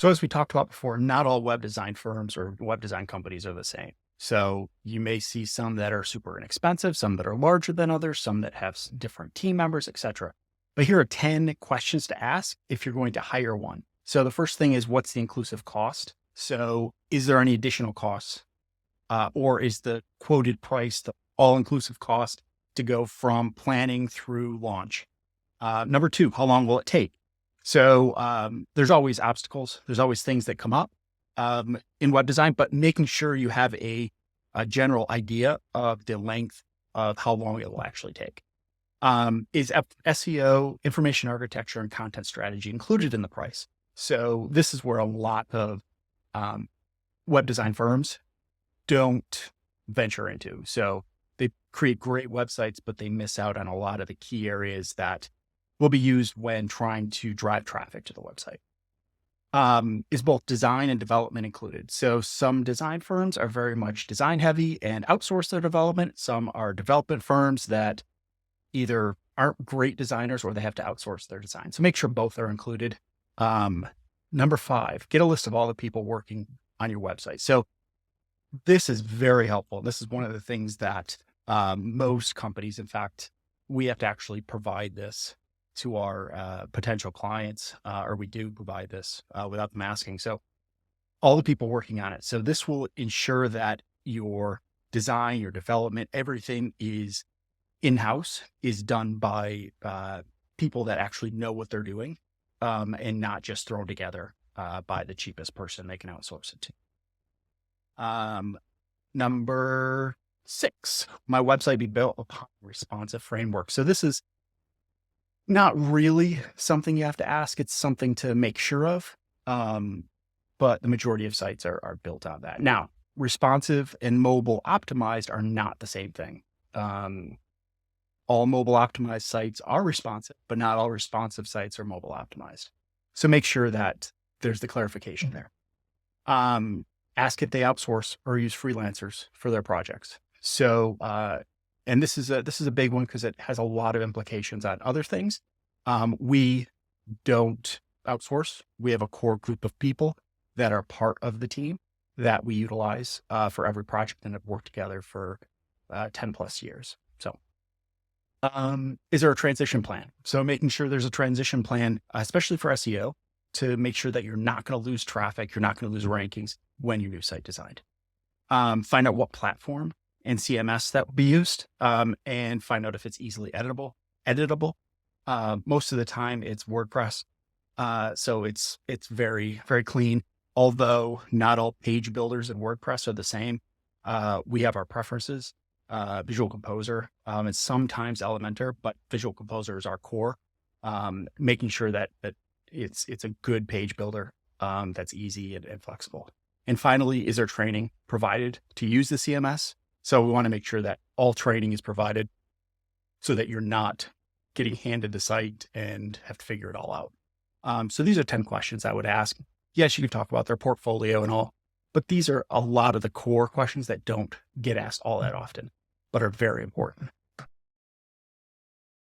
So as we talked about before, not all web design firms or web design companies are the same. So you may see some that are super inexpensive, some that are larger than others, some that have different team members, etc. But here are 10 questions to ask if you're going to hire one. So the first thing is, what's the inclusive cost? So is there any additional costs? Or is the quoted price the all-inclusive cost to go from planning through launch? Number two, how long will it take? So there's always obstacles. There's always things that come up in web design, but making sure you have a general idea of the length of how long it will actually take. Is SEO, information architecture, and content strategy included in the price? So this is where a lot of web design firms don't venture into. So they create great websites, but they miss out on a lot of the key areas that will be used when trying to drive traffic to the website. Is both design and development included? So some design firms are very much design heavy and outsource their development. Some are development firms that either aren't great designers or they have to outsource their design. So make sure both are included. Number 5, get a list of all the people working on your website. So this is very helpful. This is one of the things that most companies, in fact, we have to actually provide this to our potential clients, or we do provide this without them asking. So all the people working on it. So this will ensure that your design, your development, everything is in-house, is done by people that actually know what they're doing, and not just thrown together by the cheapest person they can outsource it to. Number 6, my website be built upon a responsive framework. So this is not really something you have to ask. It's something to make sure of. But the majority of sites are built on that. Now, responsive and mobile optimized are not the same thing. All mobile optimized sites are responsive, but not all responsive sites are mobile optimized. So make sure that there's the clarification there. Ask if they outsource or use freelancers for their projects. So, and this is a big one because it has a lot of implications on other things. We don't outsource. We have a core group of people that are part of the team that we utilize for every project and have worked together for 10 plus years. So, is there a transition plan? So making sure there's a transition plan, especially for SEO, to make sure that you're not going to lose traffic, you're not going to lose rankings when your new site designed. Find out what platform and CMS that will be used, and find out if it's easily editable. Most of the time it's WordPress. So it's very, very clean. Although not all page builders in WordPress are the same. We have our preferences, Visual Composer, and sometimes Elementor, but Visual Composer is our core. Making sure that it's a good page builder, that's easy and flexible. And finally, is there training provided to use the CMS? So we want to make sure that all training is provided so that you're not getting handed the site and have to figure it all out. So these are 10 questions I would ask. Yes, you can talk about their portfolio and all, but these are a lot of the core questions that don't get asked all that often, but are very important.